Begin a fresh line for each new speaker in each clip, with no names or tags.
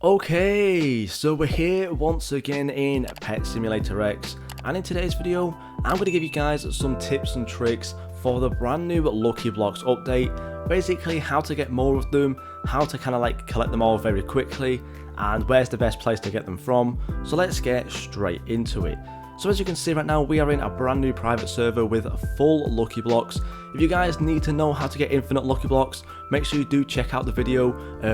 Okay, so we're here once again in Pet Simulator X, and in today's video I'm going to give you guys some tips and tricks for the brand new Lucky Blocks update. Basically how to get more of them, how to kind of like collect them all very quickly, and where's the best place to get them from. So let's get straight into it. So as you can see right now, we are in a brand new private server with full Lucky Blocks. If you guys need to know how to get infinite Lucky Blocks, make sure you do check out the video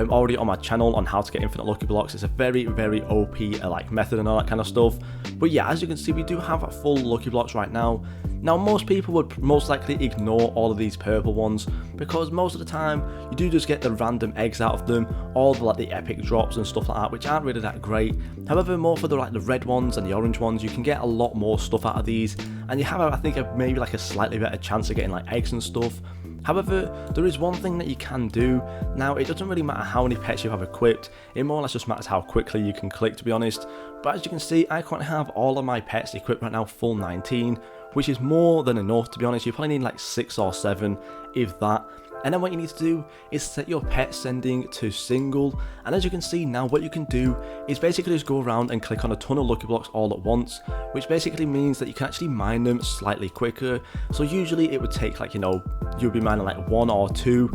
already on my channel on how to get infinite Lucky Blocks. It's a very OP like method and all that kind of stuff. But yeah, as you can see, we do have full Lucky Blocks right now. Now most people would most likely ignore all of these purple ones because most of the time you do just get the random eggs out of them, all the like the epic drops and stuff like that, which aren't really that great. However, more for the like the red ones and the orange ones, you can get a lot more stuff out of these, and you have I think maybe like a slightly better chance of getting like eggs and stuff. However, there is one thing that you can do. Now, it doesn't really matter how many pets you have equipped, it more or less just matters how quickly you can click, to be honest. But as you can see, I currently have all of my pets equipped right now, full 19, which is more than enough, to be honest. You probably need like 6 or 7, if that. And then what you need to do is set your pet sending to single, and as you can see now, what you can do is basically just go around and click on a ton of Lucky Blocks all at once, which basically means that you can actually mine them slightly quicker. So usually it would take like, you'll be mining like 1 or 2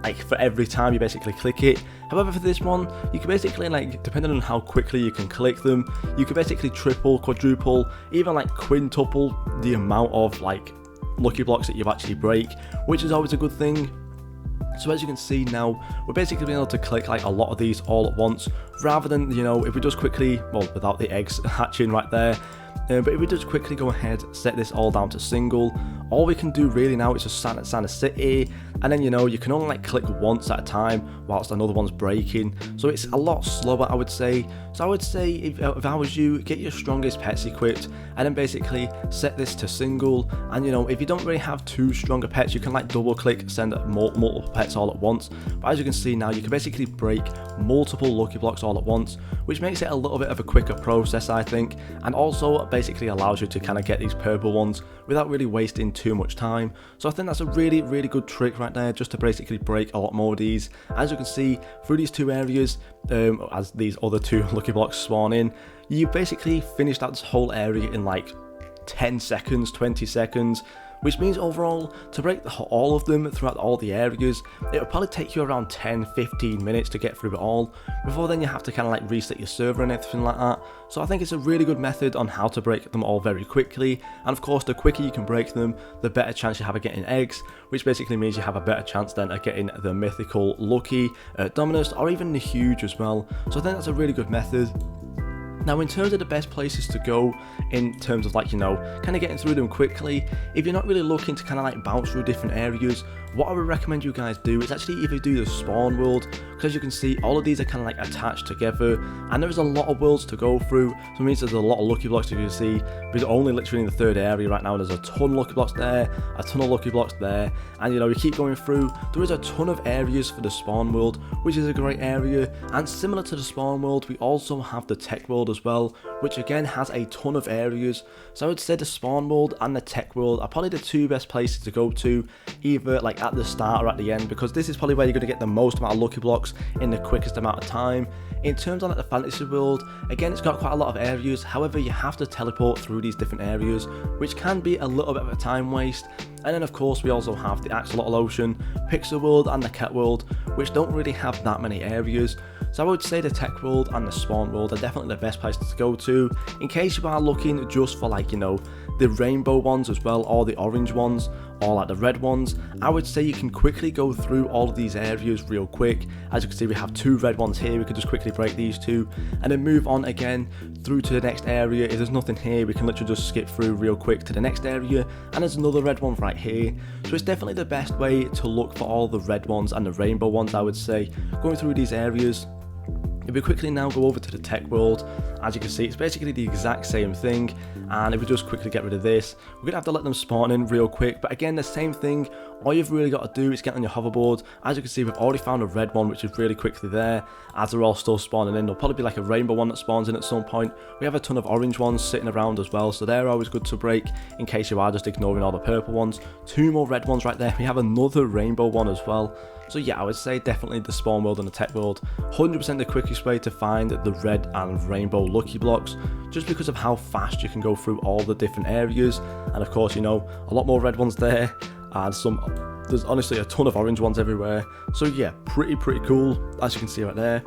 like for every time you basically click it. However, for this one, you can basically like, depending on how quickly you can click them, you can basically triple, quadruple, even like quintuple the amount of like Lucky Blocks that you actually break, which is always a good thing. So as you can see now, we're basically being able to click like a lot of these all at once, rather than, if we just quickly, well, without the eggs hatching right there, but if we just quickly go ahead, set this all down to single, all we can do really now is just stand at city, and then you can only like click once at a time whilst another one's breaking, so it's a lot slower, I would say. So I would say if I was you, get your strongest pets equipped and then basically set this to single, and if you don't really have too stronger pets, you can like double click, send multiple pets all at once. But as you can see now, you can basically break multiple Lucky Blocks all at once, which makes it a little bit of a quicker process, I think, and also basically allows you to kind of get these purple ones without really wasting too much time. So I think that's a really good trick right there, just to basically break a lot more of these. As you can see through these 2 areas, as these other 2 Lucky Blocks spawn in, you basically finish that whole area in like 10 seconds, 20 seconds, which means overall to break all of them throughout all the areas, it will probably take you around 10-15 minutes to get through it all, before then you have to kind of like reset your server and everything like that. So I think it's a really good method on how to break them all very quickly, and of course the quicker you can break them, the better chance you have of getting eggs, which basically means you have a better chance then of getting the mythical lucky, Dominus, or even the huge as well. So I think that's a really good method. Now, in terms of the best places to go, in terms of like, kind of getting through them quickly, if you're not really looking to kind of like bounce through different areas, what I would recommend you guys do is actually either do the spawn world, because you can see all of these are kind of like attached together, and there's a lot of worlds to go through, so it means there's a lot of Lucky Blocks, you can see, but only literally in the 3rd area right now. There's a ton of Lucky Blocks there, a ton of Lucky Blocks there, and you keep going through. There is a ton of areas for the spawn world, which is a great area, and similar to the spawn world, we also have the tech world as well, which again has a ton of areas. So I would say the spawn world and the tech world are probably the 2 best places to go to, either like at the start or at the end, because this is probably where you're going to get the most amount of Lucky Blocks in the quickest amount of time. In terms of like the fantasy world, again, it's got quite a lot of areas, however you have to teleport through these different areas, which can be a little bit of a time waste. And then of course we also have the Axolotl Ocean, Pixel World and the Cat World, which don't really have that many areas. So I would say the tech world and the spawn world are definitely the best places to go to, in case you are looking just for like, the rainbow ones as well, or the orange ones, or like the red ones. I would say you can quickly go through all of these areas real quick. As you can see, we have 2 red ones here, we could just quickly break these 2, and then move on again through to the next area. If there's nothing here, we can literally just skip through real quick to the next area, and there's another red one right here. So it's definitely the best way to look for all the red ones and the rainbow ones, I would say, going through these areas. If we quickly now go over to the tech world, as you can see, it's basically the exact same thing, and if we just quickly get rid of this, we're going to have to let them spawn in real quick. But again, the same thing, All you've really got to do is get on your hoverboard. As you can see, we've already found a red one, which is really quickly there, as they're all still spawning in. There'll probably be like a rainbow one that spawns in at some point. We have a ton of orange ones sitting around as well, so they're always good to break in case you are just ignoring all the purple ones. 2 more red ones right there. We have another rainbow one as well. So yeah, I would say definitely the spawn world and the tech world, 100% the quickest way to find the red and rainbow lucky blocks, just because of how fast you can go through all the different areas. And of course, you know, a lot more red ones there, and there's honestly a ton of orange ones everywhere. So yeah, pretty cool, as you can see right there.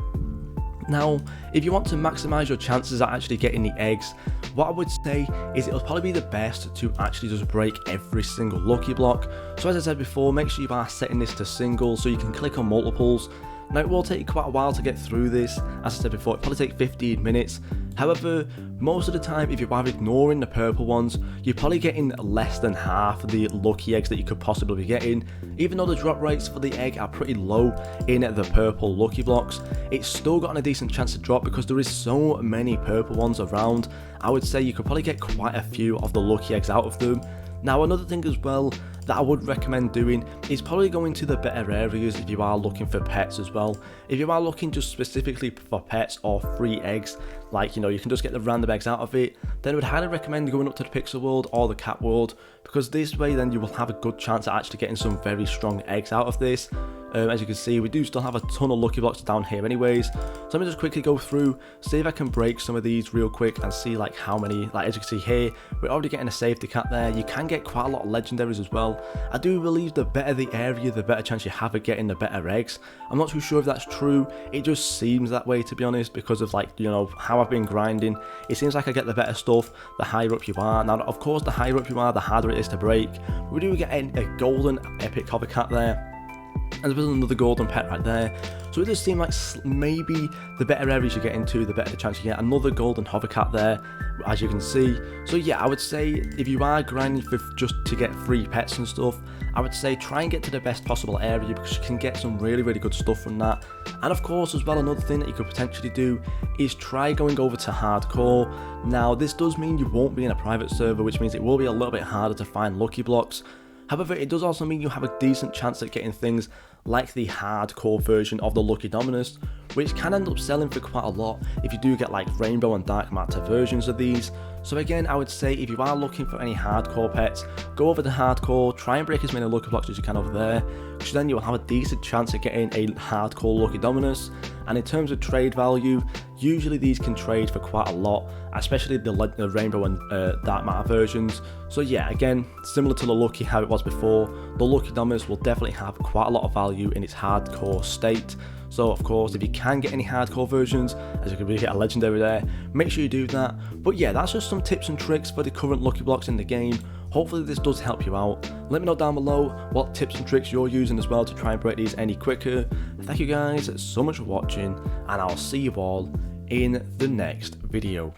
Now, if you want to maximize your chances at actually getting the eggs, what I would say is it'll probably be the best to actually just break every single lucky block. So as I said before, make sure you are setting this to single so you can click on multiples. Now, it will take you quite a while to get through this. As I said before, it'll probably take 15 minutes. However, most of the time, if you are ignoring the purple ones, you're probably getting less than half the lucky eggs that you could possibly be getting. Even though the drop rates for the egg are pretty low in the purple lucky blocks, it's still got a decent chance to drop because there is so many purple ones around. I would say you could probably get quite a few of the lucky eggs out of them. Now, another thing as well that I would recommend doing is probably going to the better areas if you are looking for pets as well. If you are looking just specifically for pets or free eggs, like, you know, you can just get the random eggs out of it, then I would highly recommend going up to the pixel world or the cat world, because this way then you will have a good chance at actually getting some very strong eggs out of this. As you can see, we do still have a ton of lucky blocks down here anyways, so let me just quickly go through, see if I can break some of these real quick and see like how many. Like, as you can see here, we're already getting a safety cat there. You can get quite a lot of legendaries as well. I do believe the better the area, the better chance you have of getting the better eggs. I'm not too sure if that's true, it just seems that way, to be honest, because of, like, you know, how I've been grinding. It seems like I get the better stuff the higher up you are. Now, of course, the higher up you are, the harder it is to break. We do get a golden epic hover cat there, and there's another golden pet right there. So it does seem like maybe the better areas you get into, the better the chance you get another golden hover cat there, as you can see. So yeah, I would say if you are grinding for just to get free pets and stuff, I would say try and get to the best possible area, because you can get some really good stuff from that. And of course, as well, another thing that you could potentially do is try going over to hardcore. Now, this does mean you won't be in a private server, which means it will be a little bit harder to find lucky blocks. However, it does also mean you have a decent chance at getting things like the hardcore version of the Lucky Dominus, which can end up selling for quite a lot if you do get like rainbow and dark matter versions of these. So again, I would say if you are looking for any hardcore pets, go over to hardcore, try and break as many lucky blocks as you can over there, because then you will have a decent chance of getting a hardcore Lucky Dominus. And in terms of trade value, usually these can trade for quite a lot, especially the rainbow and dark matter versions. So yeah, again, similar to the Lucky how it was before, the Lucky Dominus will definitely have quite a lot of value in its hardcore state. So of course, if you can get any hardcore versions, as you can really get a legendary there, make sure you do that. But yeah, that's just some tips and tricks for the current lucky blocks in the game. Hopefully this does help you out. Let me know down below what tips and tricks you're using as well to try and break these any quicker. Thank you guys so much for watching, and I'll see you all in the next video.